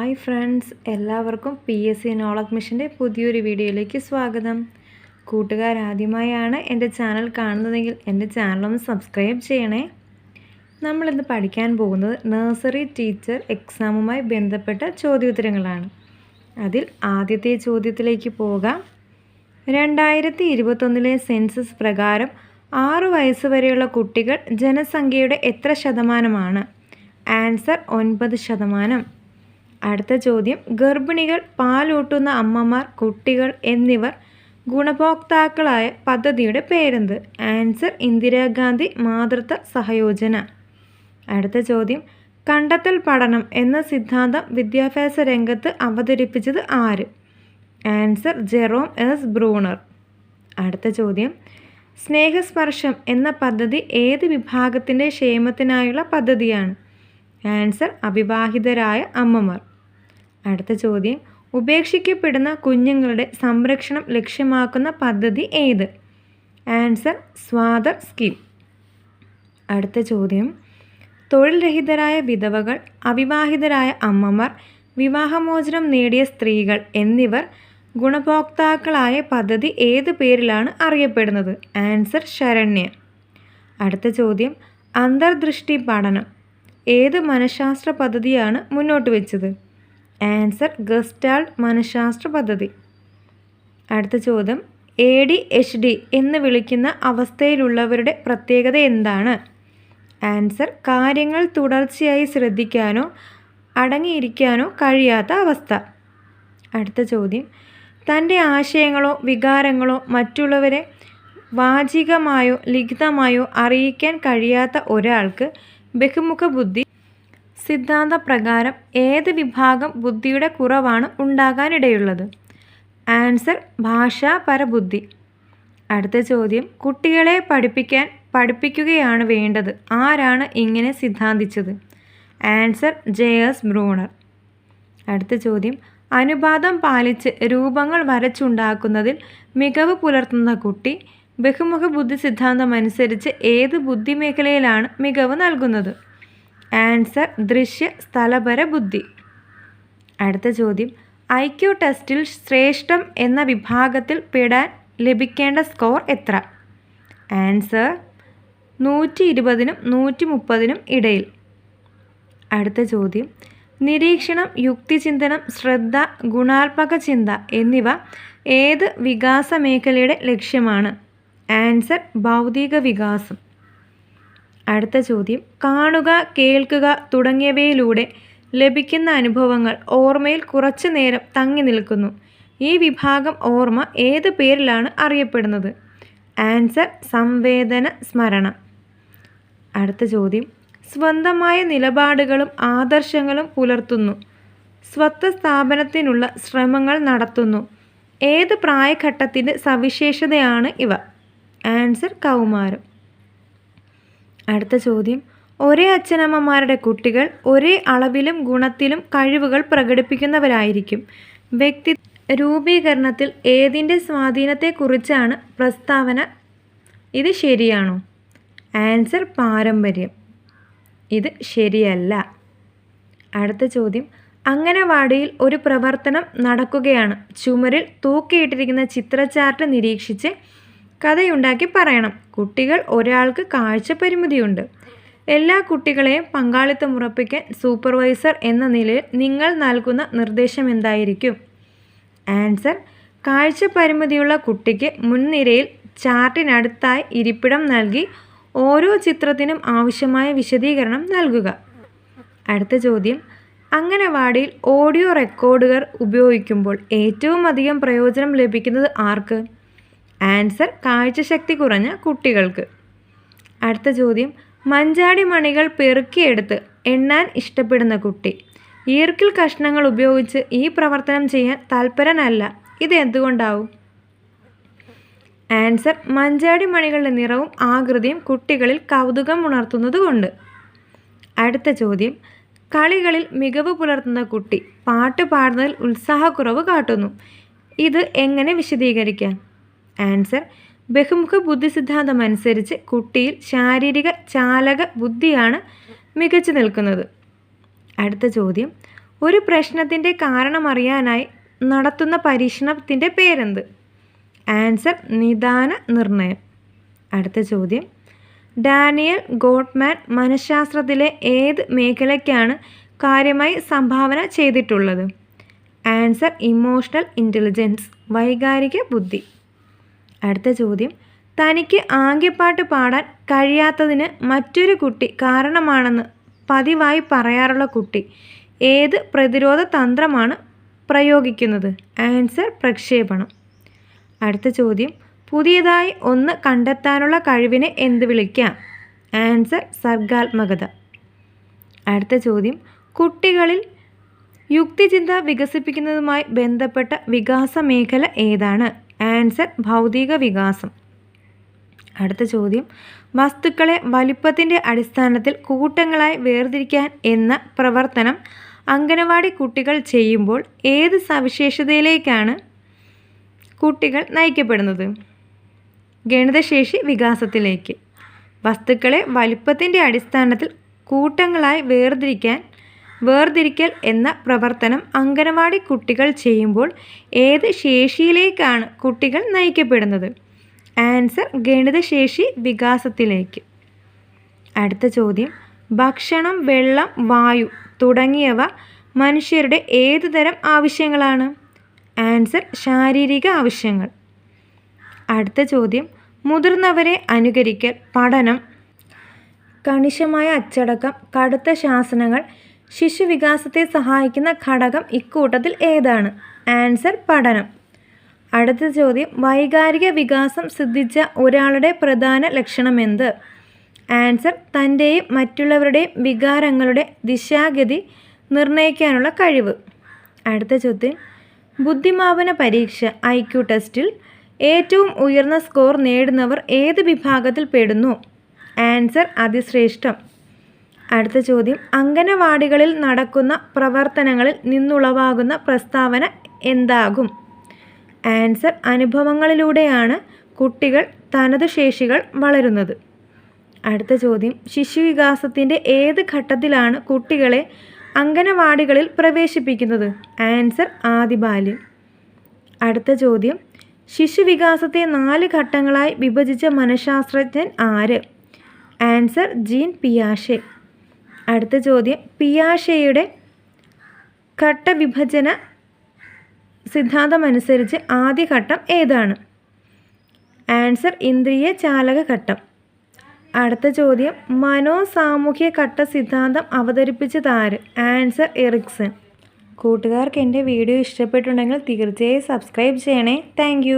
Hi friends, എല്ലാവർക്കും PSC knowledge മിഷൻ്റെ പുതിയൊരു വീഡിയോയിലേക്ക് സ്വാഗതം. കൂട്ടുകാരാദ്യമായാണ് എൻ്റെ ചാനൽ കാണുന്നതെങ്കിൽ എൻ്റെ ചാനലൊന്ന് സബ്സ്ക്രൈബ് ചെയ്യണേ. നമ്മളിന്ന് പഠിക്കാൻ പോകുന്നത് നഴ്സറി ടീച്ചർ എക്സാമുമായി ബന്ധപ്പെട്ട ചോദ്യോത്തരങ്ങളാണ്. അതിൽ ആദ്യത്തെ ചോദ്യത്തിലേക്ക് പോകാം. 2021 സെൻസസ് പ്രകാരം 6 വയസ്സ് വരെയുള്ള കുട്ടികൾ ജനസംഖ്യയുടെ എത്ര ശതമാനമാണ്? ആൻസർ 9%. അടുത്ത ചോദ്യം, ഗർഭിണികൾ, പാലൂട്ടുന്ന അമ്മമാർ, കുട്ടികൾ എന്നിവർ ഗുണഭോക്താക്കളായ പദ്ധതിയുടെ പേരെന്ത്? ആൻസർ ഇന്ദിരാഗാന്ധി മാതൃത്വ സഹയോജന. അടുത്ത ചോദ്യം, കണ്ടെത്തൽ പഠനം എന്ന സിദ്ധാന്തം വിദ്യാഭ്യാസ രംഗത്ത് അവതരിപ്പിച്ചത് ആര്? Answer Jerome S Bruner. അടുത്ത ചോദ്യം, സ്നേഹസ്പർശം എന്ന പദ്ധതി ഏത് വിഭാഗത്തിൻ്റെ ക്ഷേമത്തിനായുള്ള പദ്ധതിയാണ്? ആൻസർ അവിവാഹിതരായ അമ്മമാർ. അടുത്ത ചോദ്യം, ഉപേക്ഷിക്കപ്പെടുന്ന കുഞ്ഞുങ്ങളുടെ സംരക്ഷണം ലക്ഷ്യമാക്കുന്ന പദ്ധതി ഏത്? Answer Swadhar scheme. അടുത്ത ചോദ്യം, തൊഴിൽ രഹിതരായ വിധവകൾ, അവിവാഹിതരായ അമ്മമാർ, വിവാഹമോചനം നേടിയ സ്ത്രീകൾ എന്നിവർ ഗുണഭോക്താക്കളായ പദ്ധതി ഏത് പേരിലാണ് അറിയപ്പെടുന്നത്? ആൻസർ ശരണ്യ. അടുത്ത ചോദ്യം, അന്തർദൃഷ്ടി പഠനം ഏത് മനഃശാസ്ത്ര പദ്ധതിയാണ് മുന്നോട്ട് വെച്ചത്? ആൻസർ ഗസ്റ്റാൾട്ട് മനഃശാസ്ത്ര പദ്ധതി. അടുത്ത ചോദ്യം, ADHD എന്ന് വിളിക്കുന്ന അവസ്ഥയിലുള്ളവരുടെ പ്രത്യേകത എന്താണ്? ആൻസർ കാര്യങ്ങൾ തുടർച്ചയായി ശ്രദ്ധിക്കാനോ അടങ്ങിയിരിക്കാനോ കഴിയാത്ത അവസ്ഥ. അടുത്ത ചോദ്യം, തൻ്റെ ആശയങ്ങളോ വികാരങ്ങളോ മറ്റുള്ളവരെ വാചികമായോ ലിഖിതമായോ അറിയിക്കാൻ കഴിയാത്ത ഒരാൾക്ക് ബഹുമുഖ ബുദ്ധി സിദ്ധാന്തപ്രകാരം ഏത് വിഭാഗം ബുദ്ധിയുടെ കുറവാണ് ഉണ്ടാകാനിടയുള്ളത്? ആൻസർ ഭാഷാപരബുദ്ധി. അടുത്ത ചോദ്യം, കുട്ടികളെ പഠിപ്പിക്കുകയാണ് വേണ്ടത്, ആരാണ് ഇങ്ങനെ സിദ്ധാന്തിച്ചത്? Answer JS Bruner. അടുത്ത ചോദ്യം, അനുപാതം പാലിച്ച് രൂപങ്ങൾ വരച്ചുണ്ടാക്കുന്നതിൽ മികവ് പുലർത്തുന്ന കുട്ടി ബഹുമുഖ ബുദ്ധി സിദ്ധാന്തം അനുസരിച്ച് ഏത് ബുദ്ധിമേഖലയിലാണ് മികവ് നൽകുന്നത്? ആൻസർ ദൃശ്യ സ്ഥലപര ബുദ്ധി. അടുത്ത ചോദ്യം, IQ ടെസ്റ്റിൽ ശ്രേഷ്ഠം എന്ന വിഭാഗത്തിൽ പെടാൻ ലഭിക്കേണ്ട സ്കോർ എത്ര? ആൻസർ 120നും 130നും ഇടയിൽ. അടുത്ത ചോദ്യം, നിരീക്ഷണം, യുക്തിചിന്തനം, ശ്രദ്ധ, ഗുണാത്മക ചിന്ത എന്നിവ ഏത് വികാസ മേഖലയുടെ ലക്ഷ്യമാണ്? ആൻസർ ഭൗതിക വികാസം. അടുത്ത ചോദ്യം, കാണുക, കേൾക്കുക തുടങ്ങിയവയിലൂടെ ലഭിക്കുന്ന അനുഭവങ്ങൾ ഓർമ്മയിൽ കുറച്ചു നേരം തങ്ങി നിൽക്കുന്നു. ഈ വിഭാഗം ഓർമ്മ ഏത് പേരിലാണ് അറിയപ്പെടുന്നത്? ആൻസർ സംവേദന സ്മരണ. അടുത്ത ചോദ്യം, സ്വന്തമായ നിലപാടുകളും ആദർശങ്ങളും പുലർത്തുന്നു, സ്വത്വ സ്ഥാപനത്തിനുള്ള ശ്രമങ്ങൾ നടത്തുന്നു. ഏത് പ്രായഘട്ടത്തിൻ്റെ സവിശേഷതയാണ് ഇവ? ആൻസർ കൗമാരം. അടുത്ത ചോദ്യം, ഒരേ അച്ഛനമ്മമാരുടെ കുട്ടികൾ ഒരേ അളവിലും ഗുണത്തിലും കഴിവുകൾ പ്രകടിപ്പിക്കുന്നവരായിരിക്കും. വ്യക്തി രൂപീകരണത്തിൽ ഏതിൻ്റെ സ്വാധീനത്തെക്കുറിച്ചാണ് പ്രസ്താവന? ഇത് ശരിയാണോ? ആൻസർ പാരമ്പര്യം. ഇത് ശരിയല്ല. അടുത്ത ചോദ്യം, അംഗനവാടിയിൽ ഒരു പ്രവർത്തനം നടക്കുകയാണ്. ചുമരിൽ തൂക്കിയിട്ടിരിക്കുന്ന ചിത്രചാർട്ട് നിരീക്ഷിച്ച് കഥയുണ്ടാക്കി പറയണം. കുട്ടികൾ ഒരാൾക്ക് കാഴ്ച പരിമിതിയുണ്ട്. എല്ലാ കുട്ടികളെയും പങ്കാളിത്തം ഉറപ്പിക്കാൻ സൂപ്പർവൈസർ എന്ന നിലയിൽ നിങ്ങൾ നൽകുന്ന നിർദ്ദേശം എന്തായിരിക്കും? ആൻസർ കാഴ്ച പരിമിതിയുള്ള കുട്ടിക്ക് മുൻനിരയിൽ ചാർട്ടിനടുത്തായി ഇരിപ്പിടം നൽകി ഓരോ ചിത്രത്തിനും ആവശ്യമായ വിശദീകരണം നൽകുക. അടുത്ത ചോദ്യം, അംഗനവാടിയിൽ ഓഡിയോ റെക്കോർഡുകൾ ഉപയോഗിക്കുമ്പോൾ ഏറ്റവും അധികം പ്രയോജനം ലഭിക്കുന്നത് ആർക്ക്? ആൻസർ കാഴ്ചശക്തി കുറഞ്ഞ കുട്ടികൾക്ക്. അടുത്ത ചോദ്യം, മഞ്ചാടി മണികൾ പെറുക്കിയെടുത്ത് എണ്ണാൻ ഇഷ്ടപ്പെടുന്ന കുട്ടി ഈർക്കിൽ കഷ്ണങ്ങൾ ഉപയോഗിച്ച് ഈ പ്രവർത്തനം ചെയ്യാൻ തൽപരനല്ല. ഇത് എന്തുകൊണ്ടാവും? ആൻസർ മഞ്ചാടി മണികളുടെ നിറവും ആകൃതിയും കുട്ടികളിൽ കൗതുകം ഉണർത്തുന്നത് കൊണ്ട്. അടുത്ത ചോദ്യം, കളികളിൽ മികവ് പുലർത്തുന്ന കുട്ടി പാട്ട് പാടുന്നതിൽ ഉത്സാഹക്കുറവ് കാട്ടുന്നു. ഇത് എങ്ങനെ വിശദീകരിക്കാം? ആൻസർ ബഹുമുഖ ബുദ്ധി സിദ്ധാന്തം അനുസരിച്ച് കുട്ടിയിൽ ശാരീരിക ചാലക ബുദ്ധിയാണ് മികച്ചു നിൽക്കുന്നത്. അടുത്ത ചോദ്യം, ഒരു പ്രശ്നത്തിൻ്റെ കാരണമറിയാനായി നടത്തുന്ന പരീക്ഷണത്തിൻ്റെ പേരെന്ത്? ആൻസർ നിദാന നിർണയം. അടുത്ത ചോദ്യം, ഡാനിയൽ ഗോട്ട്മാൻ മനഃശാസ്ത്രത്തിലെ ഏത് മേഖലയ്ക്കാണ് കാര്യമായി സംഭാവന ചെയ്തിട്ടുള്ളത്? ആൻസർ ഇമോഷണൽ ഇൻ്റലിജൻസ്, വൈകാരിക ബുദ്ധി. അടുത്ത ചോദ്യം, തനിക്ക് ആംഗ്യപ്പാട്ട് പാടാൻ കഴിയാത്തതിന് മറ്റൊരു കുട്ടി കാരണമാണെന്ന് പതിവായി പറയാറുള്ള കുട്ടി ഏത് പ്രതിരോധ തന്ത്രമാണ് പ്രയോഗിക്കുന്നത്? ആൻസർ പ്രക്ഷേപണം. അടുത്ത ചോദ്യം, പുതിയതായി ഒന്ന് കണ്ടെത്താനുള്ള കഴിവിനെ എന്ത് വിളിക്കാം? ആൻസർ സർഗാത്മകത. അടുത്ത ചോദ്യം, കുട്ടികളിൽ യുക്തിചിന്ത വികസിപ്പിക്കുന്നതുമായി ബന്ധപ്പെട്ട വികാസ മേഖല ഏതാണ്? ആൻസർ ഭൗതിക വികാസം. അടുത്ത ചോദ്യം, വസ്തുക്കളെ വലിപ്പത്തിൻ്റെ അടിസ്ഥാനത്തിൽ കൂട്ടങ്ങളായി വേർതിരിക്കാൻ എന്ന പ്രവർത്തനം അംഗനവാടി കുട്ടികൾ ചെയ്യുമ്പോൾ ഏത് സവിശേഷതയിലേക്കാണ് കുട്ടികൾ നയിക്കപ്പെടുന്നത്? ഗണിതശേഷി വികാസത്തിലേക്ക്. വസ്തുക്കളെ വലിപ്പത്തിൻ്റെ അടിസ്ഥാനത്തിൽ കൂട്ടങ്ങളായി വേർതിരിക്കൽ എന്ന പ്രവർത്തനം അംഗനവാടി കുട്ടികൾ ചെയ്യുമ്പോൾ ഏത് ശേഷിയിലേക്കാണ് കുട്ടികൾ നയിക്കപ്പെടുന്നത്? ആൻസർ ഗണിതശേഷി വികാസത്തിലേക്ക്. അടുത്ത ചോദ്യം, ഭക്ഷണം, വെള്ളം, വായു തുടങ്ങിയവ മനുഷ്യരുടെ ഏത് തരം ആവശ്യങ്ങളാണ്? ആൻസർ ശാരീരിക ആവശ്യങ്ങൾ. അടുത്ത ചോദ്യം, മുതിർന്നവരെ അനുകരിക്കൽ, പഠനം, കണിശമായ അച്ചടക്കം, കടുത്ത ശാസനകൾ ശിശുവികാസത്തെ സഹായിക്കുന്ന ഘടകം ഇക്കൂട്ടത്തിൽ ഏതാണ്? ആൻസർ പഠനം. അടുത്ത ചോദ്യം, വൈകാരിക വികാസം സിദ്ധിച്ച ഒരാളുടെ പ്രധാന ലക്ഷണമെന്ത്? ആൻസർ തൻ്റെയും മറ്റുള്ളവരുടെയും വികാരങ്ങളുടെ ദിശാഗതി നിർണ്ണയിക്കാനുള്ള കഴിവ്. അടുത്ത ചോദ്യം, ബുദ്ധിമാപന പരീക്ഷ IQ ടെസ്റ്റിൽ ഏറ്റവും ഉയർന്ന സ്കോർ നേടുന്നവർ ഏത് വിഭാഗത്തിൽ പെടുന്നു? ആൻസർ അതിശ്രേഷ്ഠം. അടുത്ത ചോദ്യം, അംഗനവാടികളിൽ നടക്കുന്ന പ്രവർത്തനങ്ങളിൽ നിന്നുളവാകുന്ന പ്രസ്താവന എന്താകും? ആൻസർ അനുഭവങ്ങളിലൂടെയാണ് കുട്ടികൾ തനതു ശേഷികൾ വളരുന്നത്. അടുത്ത ചോദ്യം, ശിശുവികാസത്തിൻ്റെ ഏത് ഘട്ടത്തിലാണ് കുട്ടികളെ അംഗനവാടികളിൽ പ്രവേശിപ്പിക്കുന്നത്? ആൻസർ ആദിബാല്യം. അടുത്ത ചോദ്യം, ശിശുവികാസത്തെ 4 ഘട്ടങ്ങളായി വിഭജിച്ച മനഃശാസ്ത്രജ്ഞൻ ആര്? ആൻസർ ജീൻ പിയാഷെ. അടുത്ത ചോദ്യം, പിയാഷെയുടെ ഘട്ടവിഭജന സിദ്ധാന്തമനുസരിച്ച് ആദ്യ ഘട്ടം ഏതാണ്? ആൻസർ ഇന്ദ്രിയ ചാലക ഘട്ടം. അടുത്ത ചോദ്യം, മനോസാമൂഹ്യ ഘട്ട സിദ്ധാന്തം അവതരിപ്പിച്ചതാര്? Answer Ericsson. കൂട്ടുകാർക്ക് എൻ്റെ വീഡിയോ ഇഷ്ടപ്പെട്ടുണ്ടെങ്കിൽ തീർച്ചയായും സബ്സ്ക്രൈബ് ചെയ്യണേ. താങ്ക്